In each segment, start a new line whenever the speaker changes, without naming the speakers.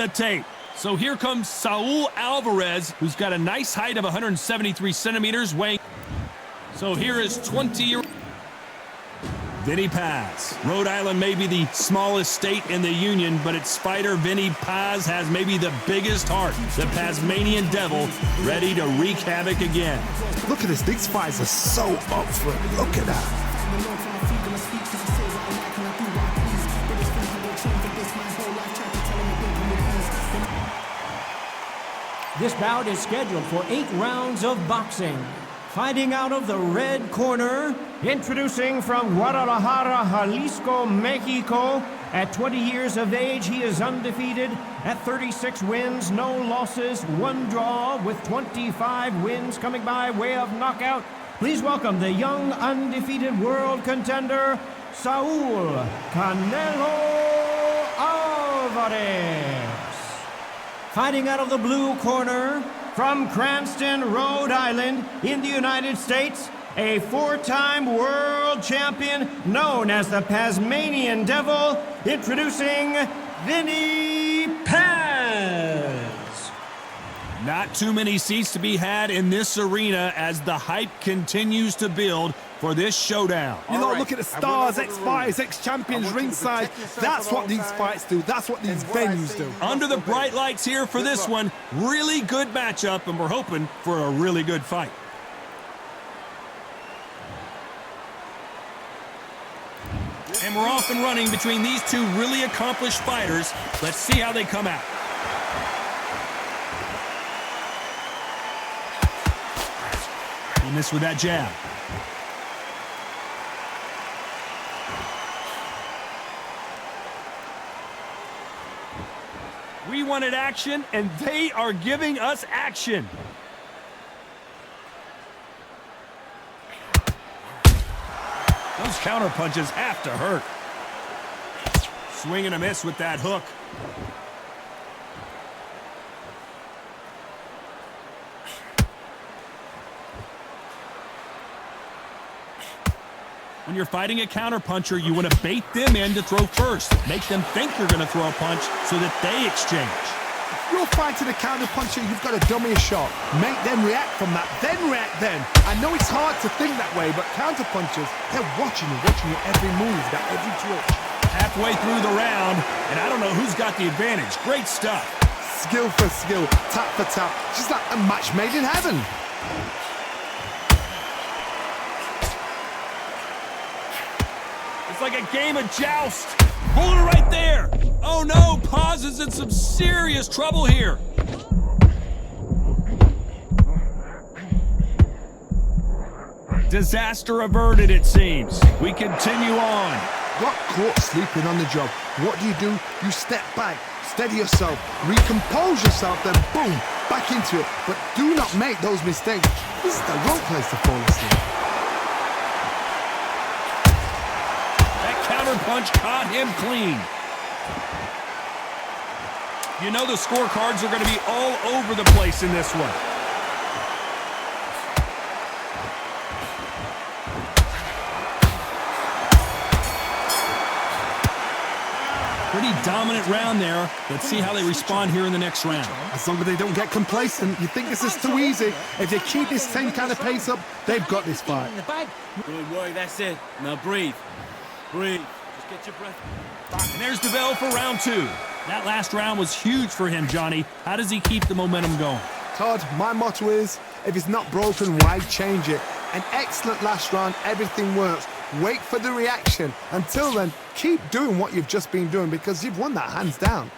the tape. So here comes Saul Alvarez, who's got a nice height of 173 centimeters, weighing. So here is 20-year Vinny Paz. Rhode Island may be the smallest state in the union, but its fighter Vinny Paz has maybe the biggest heart. The Tasmanian Devil, ready to wreak havoc again.
Look at this. These fights are so up for it. Look at that.
This bout is scheduled for 8 rounds of boxing. Fighting out of the red corner, introducing from Guadalajara, Jalisco, Mexico. At 20 years of age, he is undefeated at 36 wins, no losses, 1 draw, with 25 wins coming by way of knockout. Please welcome the young undefeated world contender, Saul Canelo Alvarez. Fighting out of the blue corner, from Cranston, Rhode Island, in the United States, a 4-time world champion known as the Tasmanian Devil, introducing Vinny Paz.
Not too many seats to be had in this arena as the hype continues to build for this showdown.
You know, look at the stars, ex-fighters, ex-champions ringside. That's what these fights do. That's what these venues do.
Under the bright lights here for this one, really good matchup, and we're hoping for a really good fight. And we're off and running between these two really accomplished fighters. Let's see how they come out. He missed with that jab. We wanted action, and they are giving us action. Those counter punches have to hurt. Swing and a miss with that hook. When you're fighting a counterpuncher, you want to bait them in to throw first. Make them think you're going to throw a punch so that they exchange.
If you're fighting a counterpuncher, you've got to dummy a shot. Make them react from that, then react then. I know it's hard to think that way, but counterpunchers, they're watching your every move, that every twitch.
Halfway through the round, and I don't know who's got the advantage. Great stuff.
Skill for skill, tap for tap. Just like a match made in heaven.
It's like a game of joust. Hold it right there. Oh no, Paz is in some serious trouble here. Disaster averted, it seems. We continue on.
Got caught sleeping on the job. What do? You step back, steady yourself, recompose yourself, then boom, back into it. But do not make those mistakes. This is the wrong place to fall asleep.
Punch caught him clean. You know the scorecards are going to be all over the place in this one. Pretty dominant round there. Let's see how they respond here in the next round.
As long as they don't get complacent, you think this is too easy. If they keep this same kind of pace up, they've got this fight.
Good work, that's it. Now breathe. Breathe. Just get your breath.
And there's the bell for round 2. That last round was huge for him, Johnny. How does he keep the momentum going?
Todd, my motto is, if it's not broken, why change it? An excellent last round, everything works. Wait for the reaction. Until then, keep doing what you've just been doing because you've won that hands down.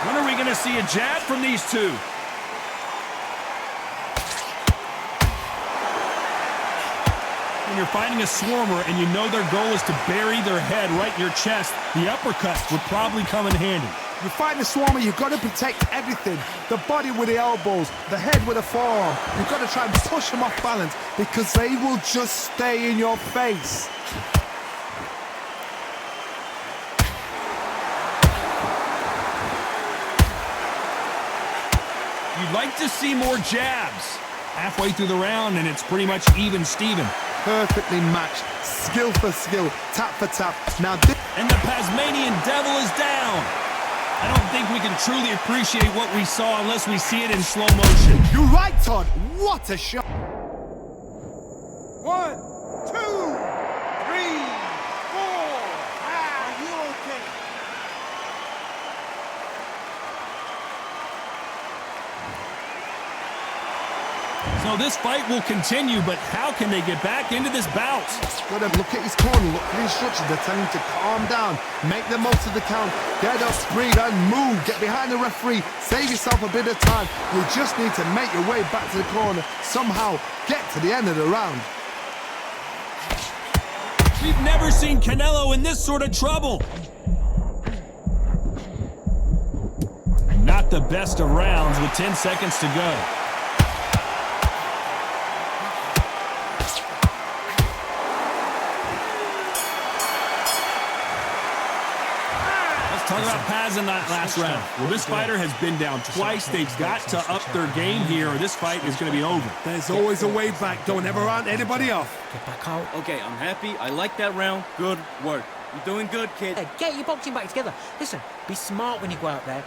When are we going to see a jab from these two? When you're fighting a swarmer and you know their goal is to bury their head right in your chest, the uppercuts would probably come in handy.
You're fighting a swarmer, you've got to protect everything. The body with the elbows, the head with a forearm. You've got to try and push them off balance because they will just stay in your face.
You'd like to see more jabs. Halfway through the round, and it's pretty much even Steven.
Perfectly matched, skill for skill, tap for tap. Now this...
And the Tasmanian Devil is down. I don't think we can truly appreciate what we saw unless we see it in slow motion.
You're right, Todd. What a shot.
1, 2, 3, 4. Are you okay?
So this fight will continue, but how can they get back into this bout?
Got to look at his corner, look at the instructions. They're telling him to calm down, make the most of the count, get up, breathe, and move. Get behind the referee, save yourself a bit of time. You just need to make your way back to the corner, somehow get to the end of the round.
We've never seen Canelo in this sort of trouble. Not the best of rounds with 10 seconds to go. Talk about Paz in that last round. Well, this fighter has been down twice. They've got to up their game here, or this fight is going to be over.
There's always a way back. Don't ever round anybody off.
Get back out.
Okay, I'm happy. I like that round. Good work. You're doing good, kid.
Hey, get your boxing back together. Listen, be smart when you go out there.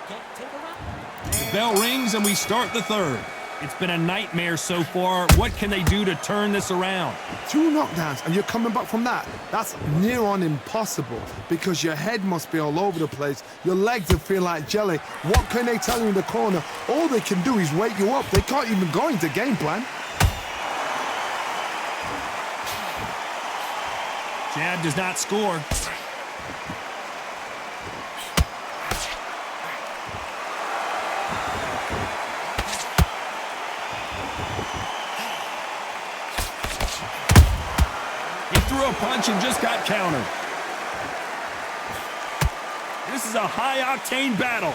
Just take a round.
The bell rings and we start the third. It's been a nightmare so far. What can they do to turn this around?
2 knockdowns and you're coming back from that. That's near on impossible because your head must be all over the place. Your legs will feel like jelly. What can they tell you in the corner? All they can do is wake you up. They can't even go into game plan.
Chad does not score. Threw a punch and just got countered. This is a high-octane battle.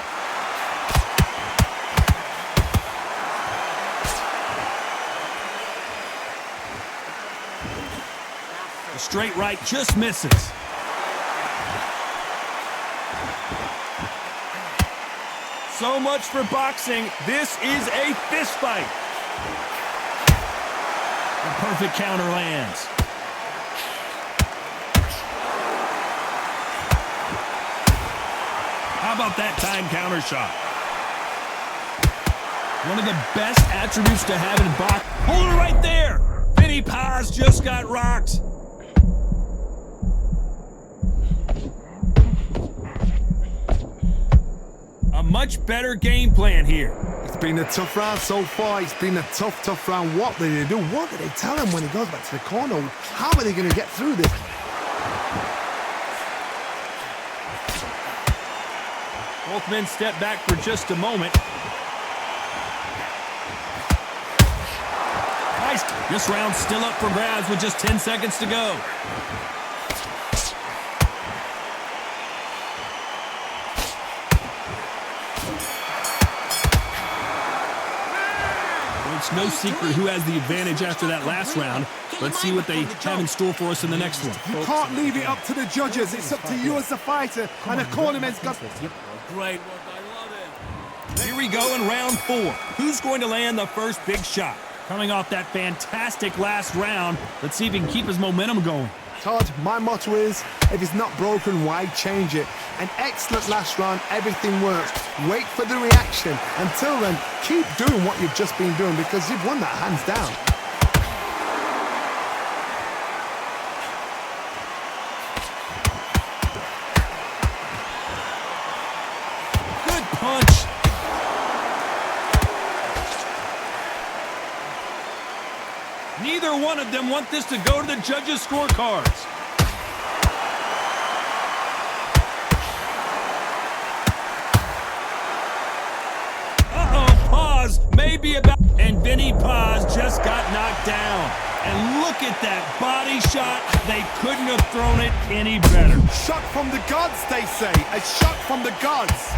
The straight right just misses. So much for boxing. This is a fist fight. The perfect counter lands. How about that time counter shot? One of the best attributes to have in boxing. Hold it right there. Vinny Paz just got rocked. A much better game plan here.
It's been a tough round so far. It's been a tough round. What do they do? What do they tell him when he goes back to the corner? How are they going to get through this?
Both men step back for just a moment. Nice. This round's still up for grabs with just 10 seconds to go. Well, it's no secret who has the advantage after that last round. Let's see what they have in store for us in the next one.
You can't leave it up to the judges. It's up to you as the fighter, and the cornerman's got...
Great work. I love it.
Here we go in round 4. Who's going to land the first big shot? Coming off that fantastic last round, let's see if he can keep his momentum going.
Todd, my motto is, if it's not broken, why change it? An excellent last round, everything works. Wait for the reaction. Until then, keep doing what you've just been doing because you've won that hands down.
Punch. Neither one of them want this to go to the judges' scorecards. Uh-oh, Paz may be about... And Vinny Paz just got knocked down. And look at that body shot. They couldn't have thrown it any better.
Shot from the gods, they say. A shot from the gods.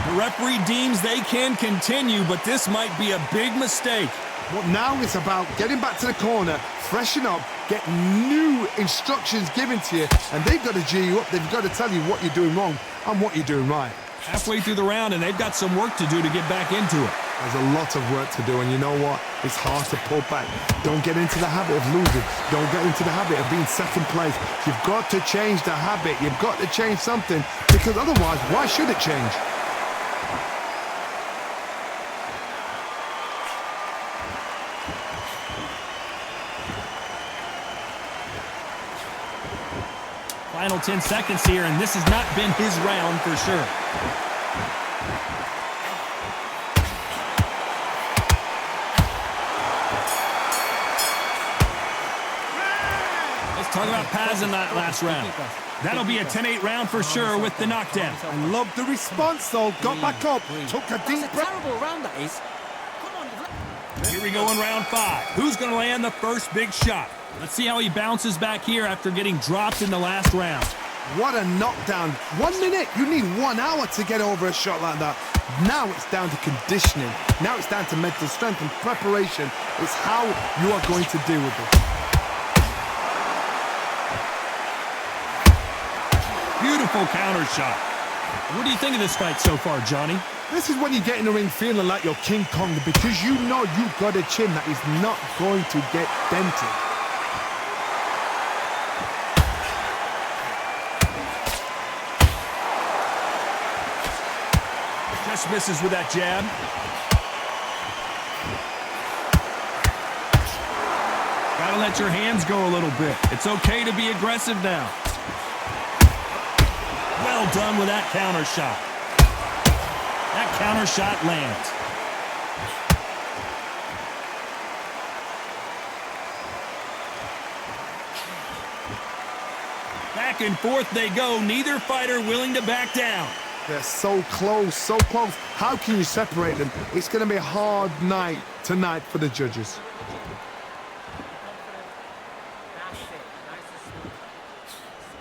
The referee deems they can continue, but this might be a big mistake.
Well, now it's about getting back to the corner, freshen up, get new instructions given to you, and they've got to G you up. They've got to tell you what you're doing wrong and what you're doing right.
Halfway through the round, and they've got some work to do to get back into it.
There's a lot of work to do, and you know what? It's hard to pull back. Don't get into the habit of losing. Don't get into the habit of being second place. You've got to change the habit. You've got to change something, because otherwise, why should it change?
Final 10 seconds here, and this has not been his round for sure. Let's talk about Paz in that last round. That'll be a 10-8 round for sure with the knockdown.
I love the response, though. Got back up, took a deep
That's a
breath.
terrible round, that is. Come on,
Here we go in round 5. Who's going to land the first big shot? Let's see how he bounces back here after getting dropped in the last round.
What a knockdown. 1 minute. You need 1 hour to get over a shot like that. Now it's down to conditioning. Now it's down to mental strength and preparation. It's how you are going to deal with it.
Beautiful counter shot. What do you think of this fight so far, Johnny?
This is when you get in the ring feeling like you're King Kong, because you know you've got a chin that is not going to get dented.
Just misses with that jab. Gotta let your hands go a little bit. It's okay to be aggressive now. Well done with that counter shot. That counter shot lands. Back and forth they go. Neither fighter willing to back down.
They're so close, so close. How can you separate them? It's going to be a hard night tonight for the judges.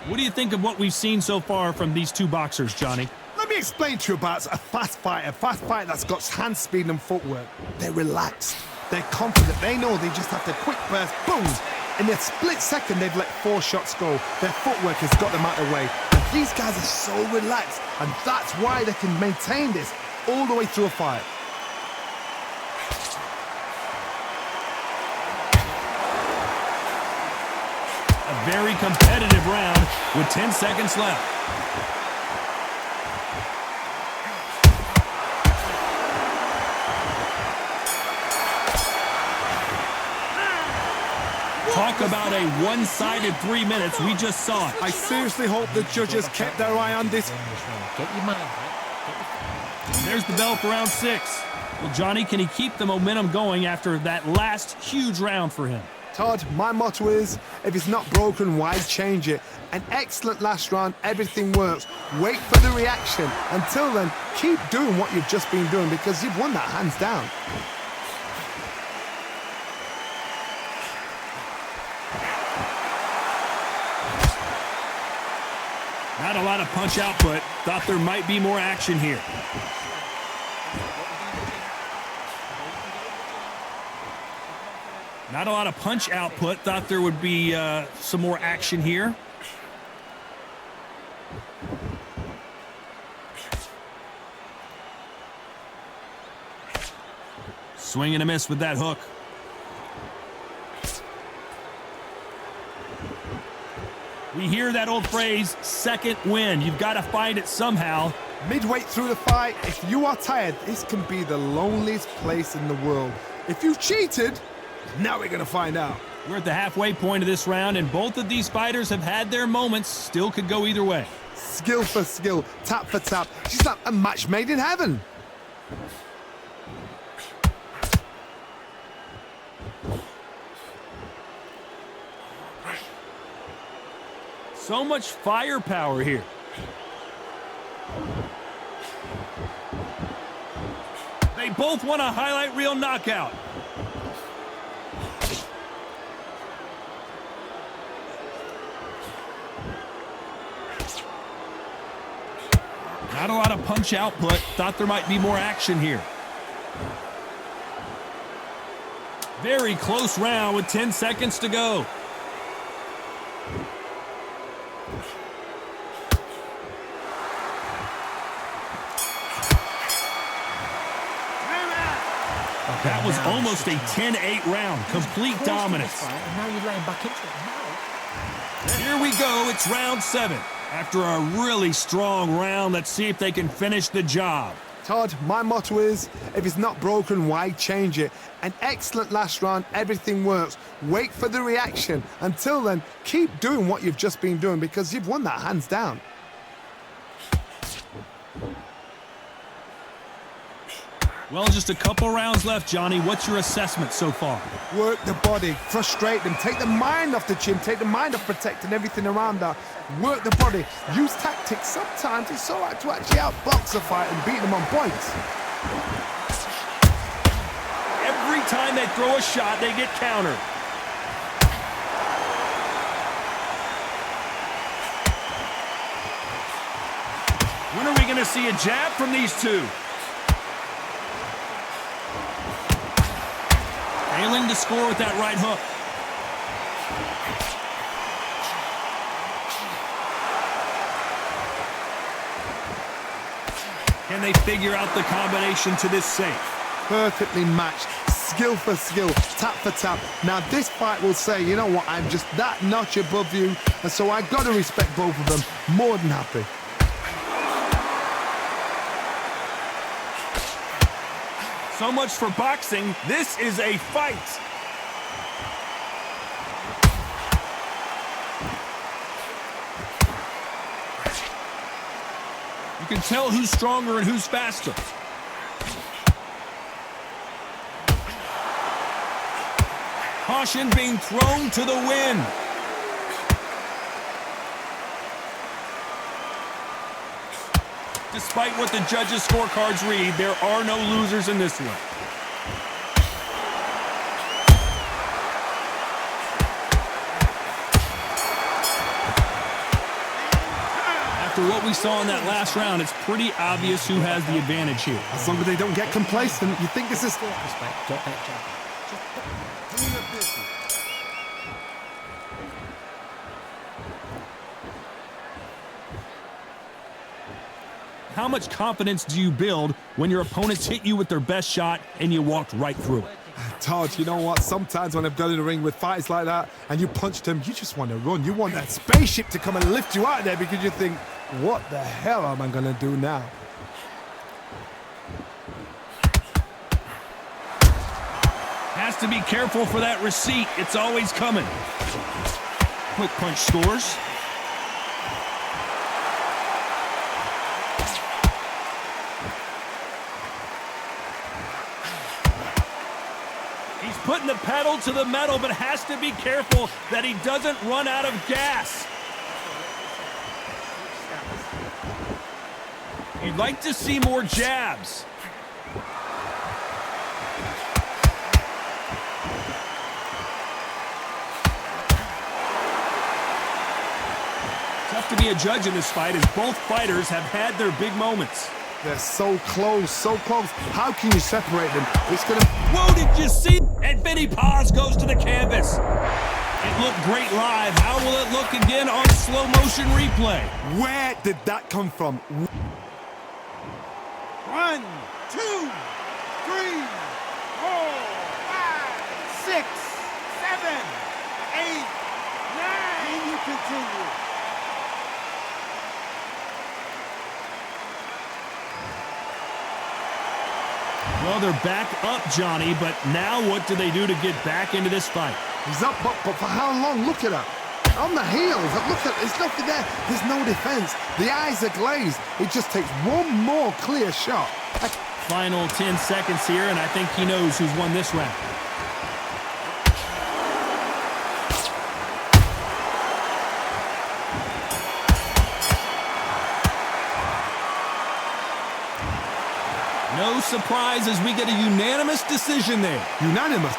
What do you think of what we've seen so far from these two boxers, Johnny?
Let me explain to you about a fast fighter that's got hand speed and footwork. They're relaxed. They're confident. They know they just have to quick burst, boom. In a split second, they've let 4 shots go. Their footwork has got them out of the way. And these guys are so relaxed, and that's why they can maintain this all the way through a fight.
A very competitive round with 10 seconds left. Talk about a one-sided 3 minutes. We just saw it.
I seriously hope the judges kept their eye on this.
Get your mind right.
There's the bell for round 6. Well, Johnny, can he keep the momentum going after that last huge round for him?
Todd, my motto is, if it's not broken, why change it? An excellent last round, everything works. Wait for the reaction. Until then, keep doing what you've just been doing, because you've won that hands down.
Not a lot of punch output. Thought there might be more action here. Not a lot of punch output. Thought there would be some more action here. Swing and a miss with that hook. We hear that old phrase, second wind. You've got to find it somehow.
Midway through the fight, if you are tired, this can be the loneliest place in the world. If you've cheated, now we're going to find out.
We're at the halfway point of this round, and both of these fighters have had their moments. Still could go either way.
Skill for skill, tap for tap. She's like a match made in heaven.
So much firepower here. They both want a highlight reel knockout. Not a lot of punch output. Thought there might be more action here. Very close round with 10 seconds to go. That was almost a 10-8 round. Complete dominance.
And now you're laying back into it.
Here we go. It's round 7. After a really strong round, let's see if they can finish the job.
Todd, my motto is, if it's not broken, why change it? An excellent last round, everything works. Wait for the reaction. Until then, keep doing what you've just been doing because you've won that hands down.
Well, just a couple rounds left, Johnny. What's your assessment so far?
Work the body, frustrate them, take the mind off the chin, take the mind off protecting everything around that. Work the body, use tactics. Sometimes it's all right to actually outbox a fight and beat them on points.
Every time they throw a shot, they get countered. When are we going to see a jab from these two? Failing to score with that right hook. Can they figure out the combination to this safe?
Perfectly matched, skill for skill, tap for tap. Now this fight will say, you know what, I'm just that notch above you, and so I got to respect both of them. More than happy.
So much for boxing. This is a fight. You can tell who's stronger and who's faster. Caution being thrown to the wind. Despite what the judges' scorecards read, there are no losers in this one. After what we saw in that last round, it's pretty obvious who has the advantage here.
As long as they don't get complacent, you think this is...
Get that jab.
How much confidence do you build when your opponents hit you with their best shot and you walked right through it?
Todd, you know what? Sometimes when I've gone in the ring with fights like that and you punched him, you just want to run. You want that spaceship to come and lift you out of there because you think, what the hell am I going to do now?
Has to be careful for that receipt. It's always coming. Quick punch scores. He's putting the pedal to the metal, but has to be careful that he doesn't run out of gas. You'd like to see more jabs. Tough to be a judge in this fight as both fighters have had their big moments.
They're so close, so close. How can you separate them? It's gonna...
Whoa, did you see? And Vinny Paz goes to the canvas. It looked great live. How will it look again on slow motion replay?
Where did that come from?
1, 2, 3, 4, 5, 6, 7, 8, 9. And you continue.
Well, they're back up, Johnny, but now what do they do to get back into this fight?
He's up, but for how long? Look at that. On the heels. Look at, there's nothing there. There's no defense. The eyes are glazed. It just takes one more clear shot.
Final 10 seconds here, and I think he knows who's won this round. No surprise as we get a unanimous decision there.
Unanimous?